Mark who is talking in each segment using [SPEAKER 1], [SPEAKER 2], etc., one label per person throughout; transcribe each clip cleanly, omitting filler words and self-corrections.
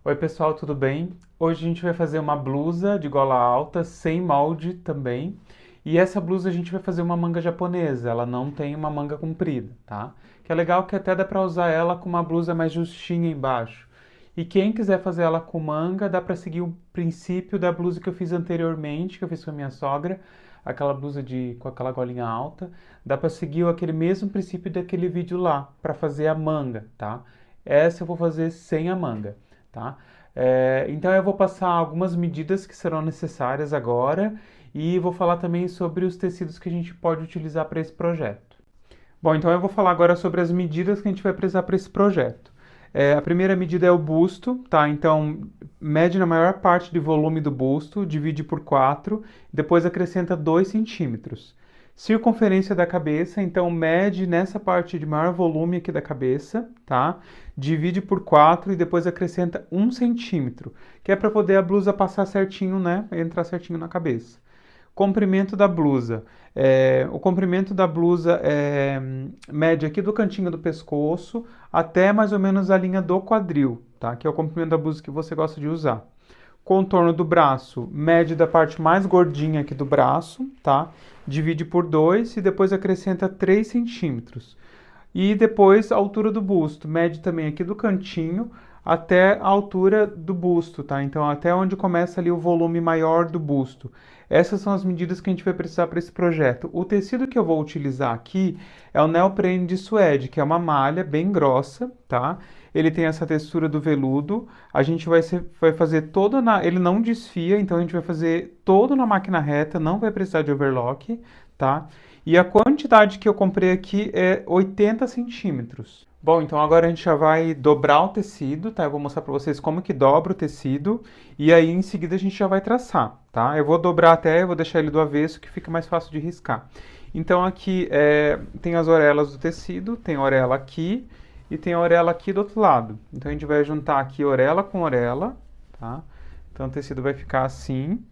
[SPEAKER 1] Oi pessoal, tudo bem? Hoje a gente vai fazer uma blusa de gola alta, sem molde também. E essa blusa a gente vai fazer uma manga japonesa, ela não tem uma manga comprida, tá? Que é legal que até dá pra usar ela com uma blusa mais justinha embaixo. E quem quiser fazer ela com manga, dá pra seguir o princípio da blusa que eu fiz anteriormente, que eu fiz com a minha sogra, aquela blusa com aquela golinha alta. Dá pra seguir aquele mesmo princípio daquele vídeo lá, pra fazer a manga, tá? Essa eu vou fazer sem a manga, tá? Então eu vou passar algumas medidas que serão necessárias agora e vou falar também sobre os tecidos que a gente pode utilizar para esse projeto. Bom, então eu vou falar agora sobre as medidas que a gente vai precisar para esse projeto. A primeira medida é o busto, tá? Então mede na maior parte do volume do busto, divide por 4, depois acrescenta 2 centímetros. Circunferência da cabeça, então mede nessa parte de maior volume aqui da cabeça, tá? Divide por 4 e depois acrescenta 1 centímetro, que é para poder a blusa passar certinho, né? Entrar certinho na cabeça. Comprimento da blusa. O comprimento da blusa mede aqui do cantinho do pescoço até mais ou menos a linha do quadril, tá? Que é o comprimento da blusa que você gosta de usar. Contorno do braço, mede da parte mais gordinha aqui do braço, tá? Divide por 2 e depois acrescenta 3 centímetros. E depois a altura do busto, mede também aqui do cantinho até a altura do busto, tá? Então até onde começa ali o volume maior do busto. Essas são as medidas que a gente vai precisar para esse projeto. O tecido que eu vou utilizar aqui é o neoprene de suede, que é uma malha bem grossa, tá? Ele tem essa textura do veludo. A gente vai fazer toda na... Ele não desfia, então a gente vai fazer todo na máquina reta, não vai precisar de overlock, tá? E a quantidade que eu comprei aqui é 80 centímetros. Bom, então agora a gente já vai dobrar o tecido, tá? Eu vou mostrar para vocês como que dobra o tecido e aí em seguida a gente já vai traçar, tá? Eu vou dobrar até, eu vou deixar ele do avesso que fica mais fácil de riscar. Então aqui tem as orelas do tecido, tem a orelha aqui e tem a orelha aqui do outro lado. Então a gente vai juntar aqui orelha com orelha, tá? Então o tecido vai ficar assim.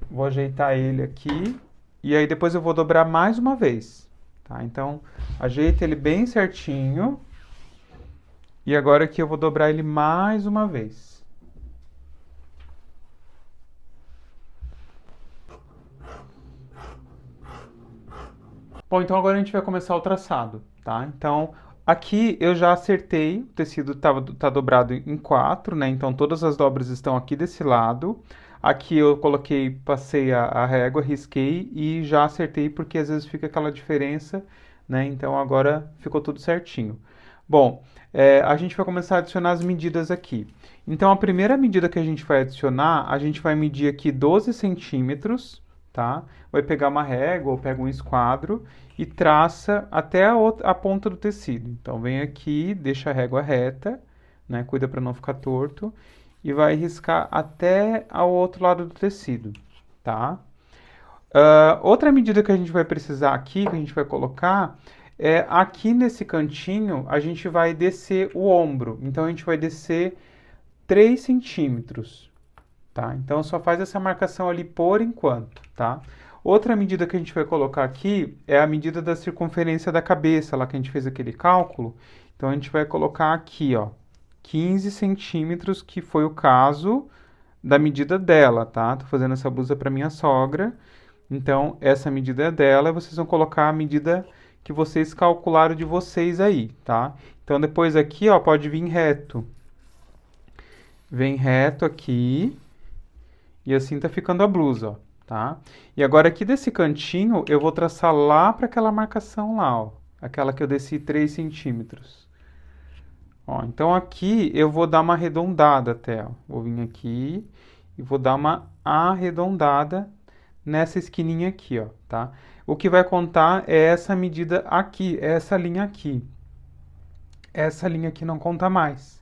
[SPEAKER 1] Vou ajeitar ele aqui e aí depois eu vou dobrar mais uma vez, tá? Então, ajeita ele bem certinho. E agora aqui eu vou dobrar ele mais uma vez. Bom, então agora a gente vai começar o traçado, tá? Então, aqui eu já acertei, o tecido tá dobrado em 4, né? Então todas as dobras estão aqui desse lado. Aqui eu coloquei, passei a régua, risquei e já acertei porque às vezes fica aquela diferença, né? Então agora ficou tudo certinho. Bom, a gente vai começar a adicionar as medidas aqui. Então a primeira medida que a gente vai adicionar, a gente vai medir aqui 12 centímetros, tá? Vai pegar uma régua ou pega um esquadro e traça até a ponta do tecido. Então vem aqui, deixa a régua reta, né? Cuida para não ficar torto e vai riscar até ao outro lado do tecido, tá? Outra medida que a gente vai precisar aqui, que a gente vai colocar, é aqui nesse cantinho a gente vai descer o ombro. Então a gente vai descer 3 centímetros, tá? Então só faz essa marcação ali por enquanto, tá? Outra medida que a gente vai colocar aqui é a medida da circunferência da cabeça, lá que a gente fez aquele cálculo. Então a gente vai colocar aqui, ó, 15 centímetros, que foi o caso da medida dela, tá? Tô fazendo essa blusa para minha sogra. Então essa medida é dela, e vocês vão colocar a medida que vocês calcularam de vocês aí, tá? Então depois aqui, ó, pode vir reto. Vem reto aqui. E assim tá ficando a blusa, ó, tá? E agora aqui desse cantinho eu vou traçar lá para aquela marcação lá, ó. Aquela que eu desci 3 centímetros. Ó, então aqui eu vou dar uma arredondada até, ó. Vou vir aqui e vou dar uma arredondada nessa esquininha aqui, ó, tá? O que vai contar é essa medida aqui, essa linha aqui. Essa linha aqui não conta mais.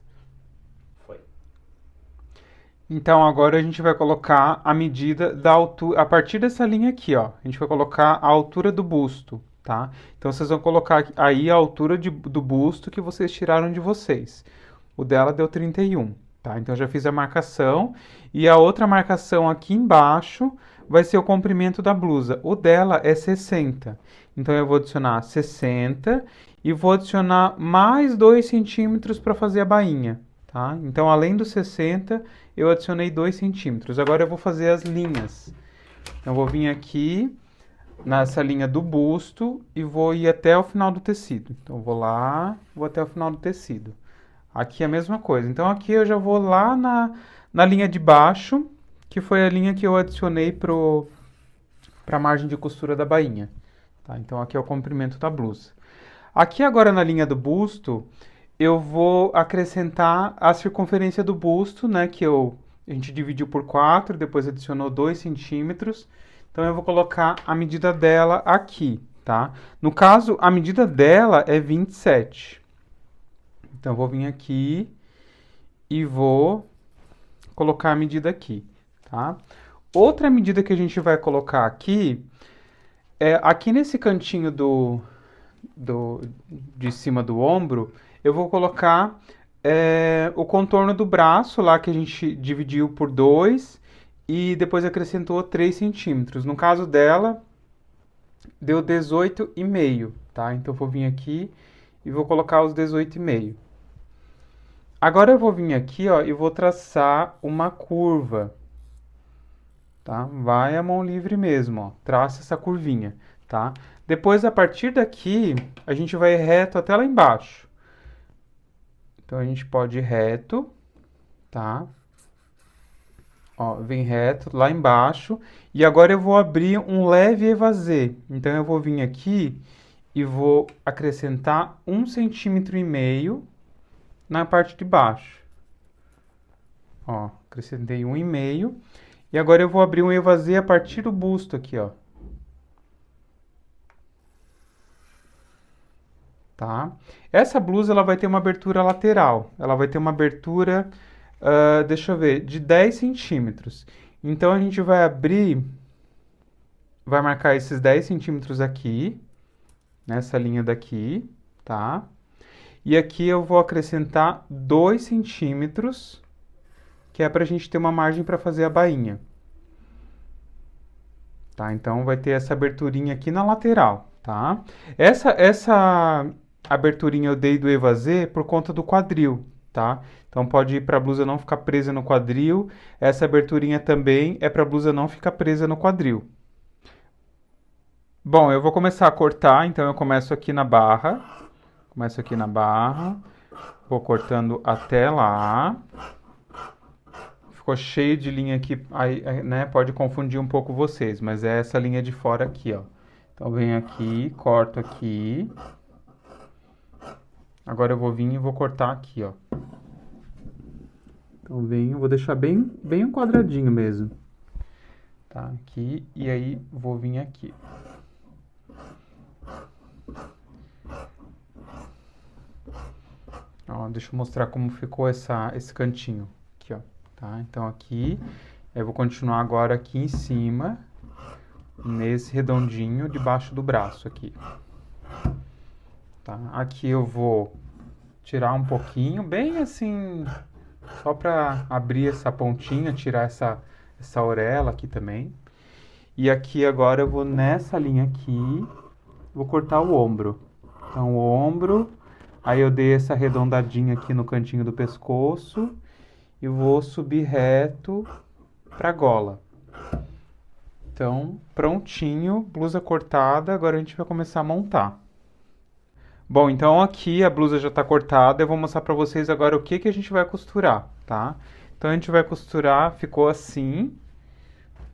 [SPEAKER 1] Então agora a gente vai colocar a medida da altura, a partir dessa linha aqui, ó. A gente vai colocar a altura do busto, tá? Então vocês vão colocar aí a altura do busto que vocês tiraram de vocês. O dela deu 31, tá? Então eu já fiz a marcação. E a outra marcação aqui embaixo vai ser o comprimento da blusa. O dela é 60. Então eu vou adicionar 60 e vou adicionar mais 2 centímetros para fazer a bainha. tá? Então, além dos 60, eu adicionei 2 centímetros. Agora eu vou fazer as linhas. Então, eu vou vir aqui nessa linha do busto e vou ir até o final do tecido. Então, eu vou lá, vou até o final do tecido. Aqui é a mesma coisa. Então, aqui eu já vou lá na linha de baixo, que foi a linha que eu adicionei para a margem de costura da bainha. Tá? Então, aqui é o comprimento da blusa. Aqui agora na linha do busto, eu vou acrescentar a circunferência do busto, né, a gente dividiu por 4, depois adicionou 2 centímetros. Então eu vou colocar a medida dela aqui, tá? No caso, a medida dela é 27. Então eu vou vir aqui e vou colocar a medida aqui, tá? Outra medida que a gente vai colocar aqui é aqui nesse cantinho de cima do ombro, eu vou colocar o contorno do braço lá que a gente dividiu por 2 e depois acrescentou 3 centímetros. No caso dela, deu 18,5, tá? Então eu vou vir aqui e vou colocar os 18,5. Agora eu vou vir aqui, ó, e vou traçar uma curva, tá? Vai a mão livre mesmo, ó. Traça essa curvinha, tá? Depois, a partir daqui, a gente vai reto até lá embaixo. Então, a gente pode ir reto, tá? Ó, vem reto lá embaixo. E agora eu vou abrir um leve evasê. Então, eu vou vir aqui e vou acrescentar 1,5 cm na parte de baixo. Ó, acrescentei 1,5. E agora eu vou abrir um evasê a partir do busto aqui, ó. Tá? Essa blusa ela vai ter uma abertura lateral. Ela vai ter uma abertura, deixa eu ver, de 10 centímetros. Então a gente vai abrir, vai marcar esses 10 centímetros aqui, nessa linha daqui, tá? E aqui eu vou acrescentar 2 centímetros, que é para a gente ter uma margem para fazer a bainha. Tá? Então vai ter essa aberturinha aqui na lateral, tá? Essa aberturinha eu dei do evasê por conta do quadril, tá? Então pode ir para a blusa não ficar presa no quadril. Essa aberturinha também é para a blusa não ficar presa no quadril. Bom, eu vou começar a cortar, então eu começo aqui na barra. Começo aqui na barra. Vou cortando até lá. Ficou cheio de linha aqui, aí, né? Pode confundir um pouco vocês, mas é essa linha de fora aqui, ó. Então venho aqui, corto aqui. Agora eu vou vir e vou cortar aqui, ó. Então venho, vou deixar bem um quadradinho mesmo. Tá, aqui, e aí vou vir aqui. Ó, deixa eu mostrar como ficou esse cantinho. Aqui, ó. Tá, então aqui, eu vou continuar agora aqui em cima, nesse redondinho debaixo do braço aqui. Tá, aqui eu vou tirar um pouquinho, bem assim, só para abrir essa pontinha, tirar essa orelha aqui também. E aqui agora eu vou nessa linha aqui, vou cortar o ombro. Então o ombro, aí eu dei essa arredondadinha aqui no cantinho do pescoço e vou subir reto para a gola. Então, prontinho, blusa cortada, agora a gente vai começar a montar. Bom, então aqui a blusa já está cortada, eu vou mostrar para vocês agora o que a gente vai costurar, tá? Então a gente vai costurar, ficou assim,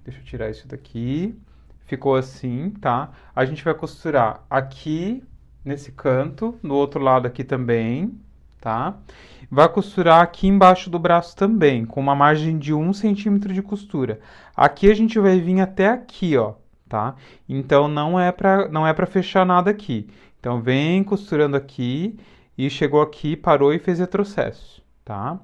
[SPEAKER 1] deixa eu tirar isso daqui, ficou assim, tá? A gente vai costurar aqui, nesse canto, no outro lado aqui também, tá? Vai costurar aqui embaixo do braço também, com uma margem de 1 centímetro de costura. Aqui a gente vai vir até aqui, ó, tá? Então não é para fechar nada aqui. Então vem costurando aqui e chegou aqui, parou e fez retrocesso, tá?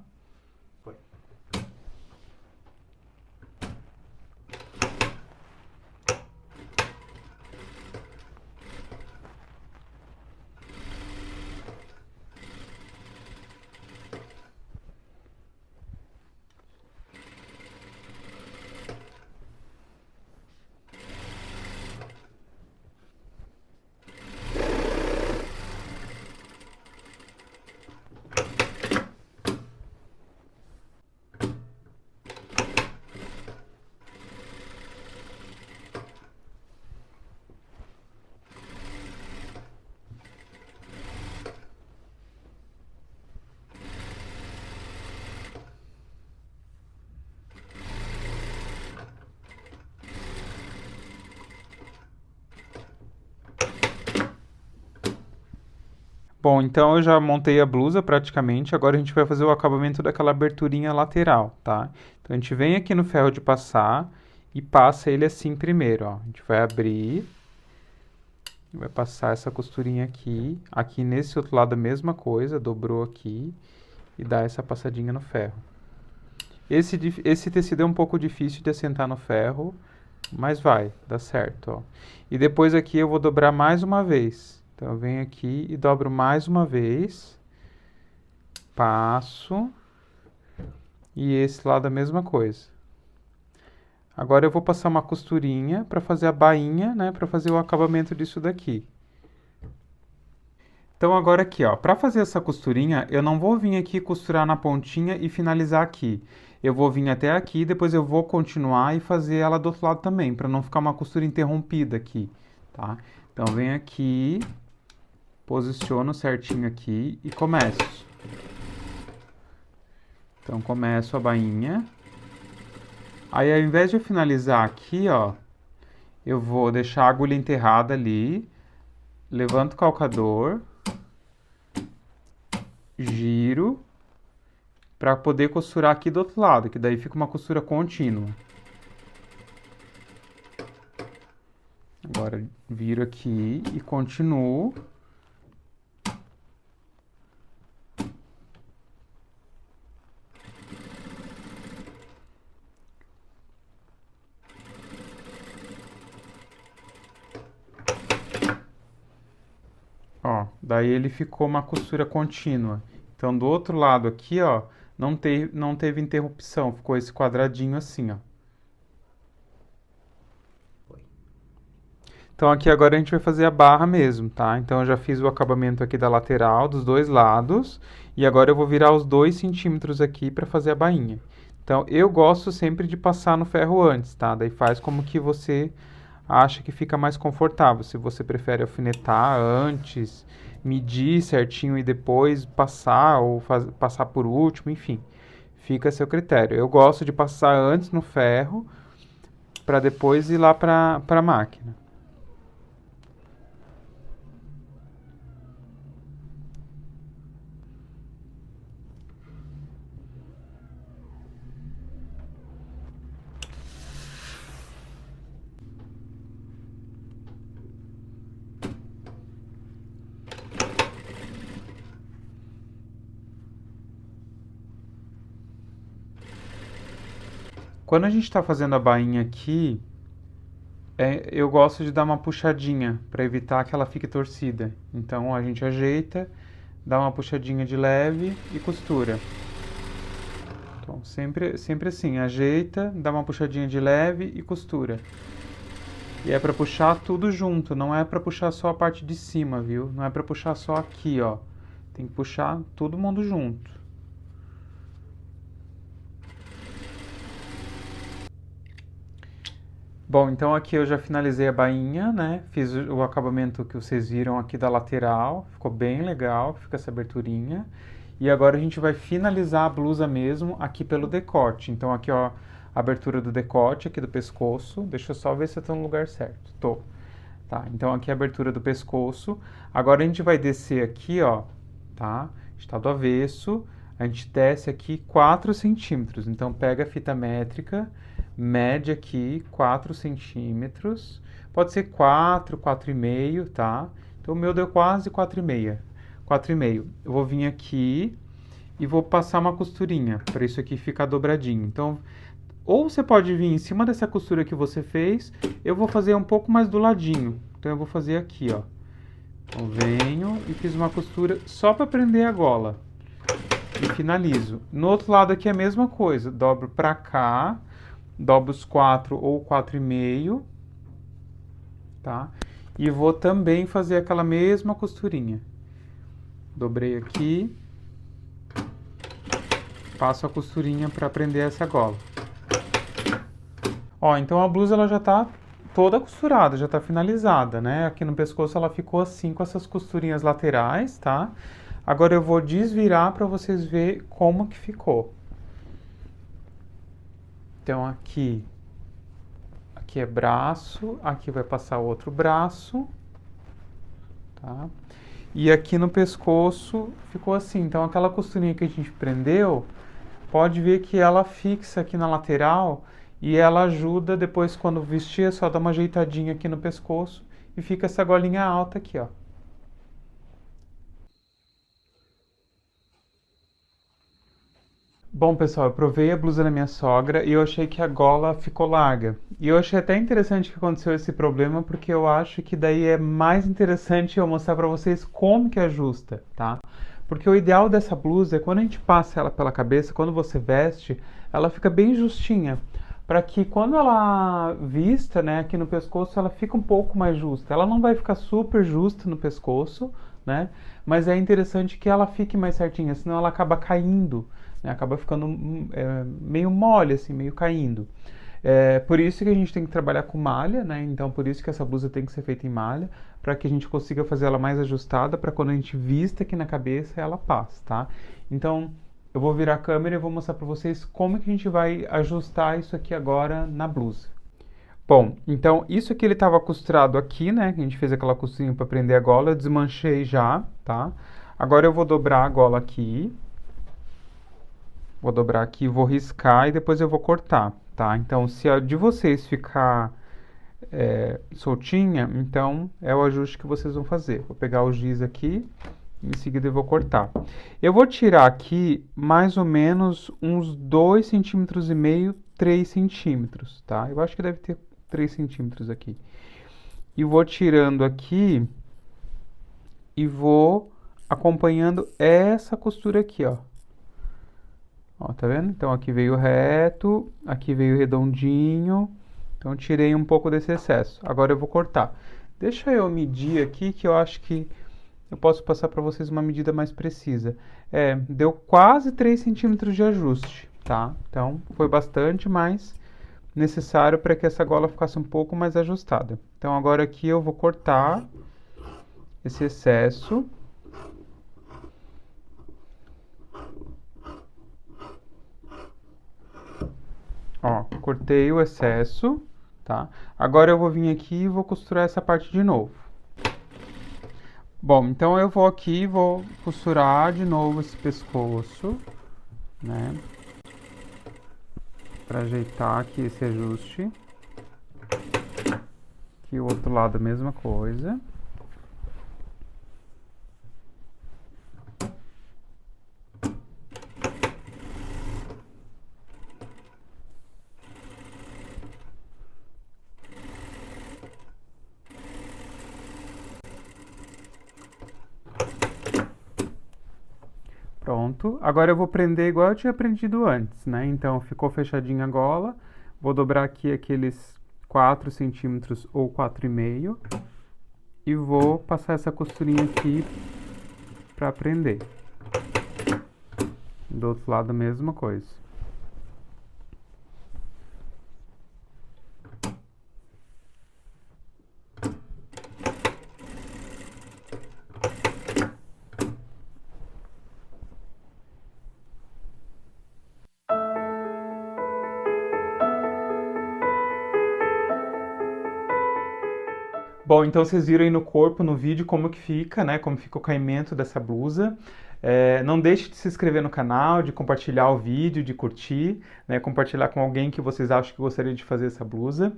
[SPEAKER 1] Bom, então eu já montei a blusa praticamente, agora a gente vai fazer o acabamento daquela aberturinha lateral, tá? Então a gente vem aqui no ferro de passar e passa ele assim primeiro, ó. A gente vai abrir, vai passar essa costurinha aqui, aqui nesse outro lado a mesma coisa, dobrou aqui e dá essa passadinha no ferro. Esse tecido é um pouco difícil de assentar no ferro, mas vai, dá certo, ó. E depois aqui eu vou dobrar mais uma vez. Então eu venho aqui e dobro mais uma vez. Passo. E esse lado a mesma coisa. Agora eu vou passar uma costurinha para fazer a bainha, né, para fazer o acabamento disso daqui. Então agora aqui, ó, para fazer essa costurinha, eu não vou vir aqui costurar na pontinha e finalizar aqui. Eu vou vir até aqui, depois eu vou continuar e fazer ela do outro lado também, para não ficar uma costura interrompida aqui, tá? Então vem aqui, posiciono certinho aqui e começo. Então começo a bainha. Aí ao invés de eu finalizar aqui, ó, eu vou deixar a agulha enterrada ali, levanto o calcador, giro para poder costurar aqui do outro lado, que daí fica uma costura contínua. Agora viro aqui e continuo. Ó, daí ele ficou uma costura contínua. Então do outro lado aqui, ó, não teve interrupção, ficou esse quadradinho assim, ó. Então aqui agora a gente vai fazer a barra mesmo, tá? Então eu já fiz o acabamento aqui da lateral, dos dois lados, e agora eu vou virar os 2 centímetros aqui para fazer a bainha. Então eu gosto sempre de passar no ferro antes, tá? Daí faz como que você acha que fica mais confortável. Se você prefere alfinetar antes, medir certinho e depois passar, ou passar por último, enfim, fica a seu critério. Eu gosto de passar antes no ferro, para depois ir lá para a máquina. Quando a gente está fazendo a bainha aqui, eu gosto de dar uma puxadinha para evitar que ela fique torcida. Então a gente ajeita, dá uma puxadinha de leve e costura. Então sempre assim, ajeita, dá uma puxadinha de leve e costura. E é para puxar tudo junto, não é para puxar só a parte de cima, viu? Não é para puxar só aqui, ó. Tem que puxar todo mundo junto. Bom, então aqui eu já finalizei a bainha, né? Fiz o acabamento que vocês viram aqui da lateral, ficou bem legal, fica essa aberturinha. E agora a gente vai finalizar a blusa mesmo aqui pelo decote. Então aqui, ó, a abertura do decote aqui do pescoço. Deixa eu só ver se eu tô no lugar certo. Tô. Tá, então aqui é a abertura do pescoço. Agora a gente vai descer aqui, ó, tá? Está do avesso. A gente desce aqui 4 centímetros. Então pega a fita métrica, mede aqui 4 centímetros. Pode ser 4, 4,5, tá? Então o meu deu quase 4,5. 4,5. Eu vou vir aqui e vou passar uma costurinha para isso aqui ficar dobradinho. Então, ou você pode vir em cima dessa costura que você fez, eu vou fazer um pouco mais do ladinho. Então eu vou fazer aqui, ó. Então venho e fiz uma costura só para prender a gola. E finalizo. No outro lado aqui é a mesma coisa. Dobro para cá, dobro os 4 ou 4,5, tá? E vou também fazer aquela mesma costurinha. Dobrei aqui, passo a costurinha para prender essa gola. Ó, então a blusa ela já tá toda costurada, já tá finalizada, né? Aqui no pescoço ela ficou assim com essas costurinhas laterais, tá? Agora eu vou desvirar para vocês verem como que ficou. Então aqui é braço, aqui vai passar o outro braço, tá? E aqui no pescoço ficou assim. Então aquela costurinha que a gente prendeu, pode ver que ela fixa aqui na lateral e ela ajuda depois quando vestir, é só dar uma ajeitadinha aqui no pescoço e fica essa golinha alta aqui, ó. Bom, pessoal, eu provei a blusa da minha sogra e eu achei que a gola ficou larga. E eu achei até interessante que aconteceu esse problema, porque eu acho que daí é mais interessante eu mostrar pra vocês como que ajusta, tá? Porque o ideal dessa blusa é quando a gente passa ela pela cabeça, quando você veste, ela fica bem justinha, para que quando ela vista, né, aqui no pescoço, ela fica um pouco mais justa. Ela não vai ficar super justa no pescoço, né? Mas é interessante que ela fique mais certinha, senão ela acaba caindo, né? Acaba ficando meio mole, assim, meio caindo. É, por isso que a gente tem que trabalhar com malha, né? Então, por isso que essa blusa tem que ser feita em malha, para que a gente consiga fazer ela mais ajustada, para quando a gente vista aqui na cabeça, ela passe, tá? Então, eu vou virar a câmera e vou mostrar para vocês como que a gente vai ajustar isso aqui agora na blusa. Bom, então isso aqui ele estava costurado aqui, né? A gente fez aquela costurinha para prender a gola, eu desmanchei já, tá? Agora eu vou dobrar a gola aqui. Vou dobrar aqui, vou riscar e depois eu vou cortar, tá? Então, se a de vocês ficar soltinha, então é o ajuste que vocês vão fazer. Vou pegar o giz aqui, em seguida eu vou cortar. Eu vou tirar aqui mais ou menos uns 2,5 cm, 3 centímetros, tá? Eu acho que deve ter 3 centímetros aqui. E vou tirando aqui e vou acompanhando essa costura aqui, ó. Ó, tá vendo? Então aqui veio reto, aqui veio redondinho. Então tirei um pouco desse excesso. Agora eu vou cortar. Deixa eu medir aqui que eu acho que eu posso passar para vocês uma medida mais precisa. Deu quase 3 centímetros de ajuste, tá? Então foi bastante mais necessário para que essa gola ficasse um pouco mais ajustada. Então agora aqui eu vou cortar esse excesso. Ó, cortei o excesso, tá? Agora eu vou vir aqui e vou costurar essa parte de novo. Bom, então eu vou aqui e vou costurar de novo esse pescoço, né? Para ajeitar aqui esse ajuste. Aqui o outro lado a mesma coisa. Pronto. Agora eu vou prender igual eu tinha prendido antes, né? Então ficou fechadinha a gola. Vou dobrar aqui aqueles 4 centímetros ou 4,5 e vou passar essa costurinha aqui para prender. Do outro lado a mesma coisa. Bom, então vocês viram aí no corpo, no vídeo, como que fica, né? Como fica o caimento dessa blusa. Não deixe de se inscrever no canal, de compartilhar o vídeo, de curtir, né? Compartilhar com alguém que vocês acham que gostaria de fazer essa blusa.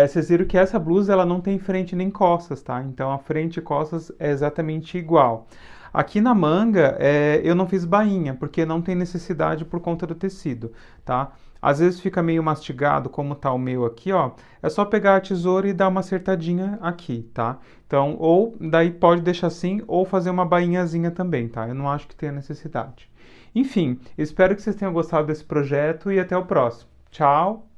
[SPEAKER 1] Vocês viram que essa blusa ela não tem frente nem costas, tá? Então a frente e costas é exatamente igual. Aqui na manga, eu não fiz bainha, porque não tem necessidade por conta do tecido, tá? Às vezes fica meio mastigado, como tá o meu aqui, ó. É só pegar a tesoura e dar uma acertadinha aqui, tá? Então, ou daí pode deixar assim, ou fazer uma bainhazinha também, tá? Eu não acho que tenha necessidade. Enfim, espero que vocês tenham gostado desse projeto e até o próximo. Tchau!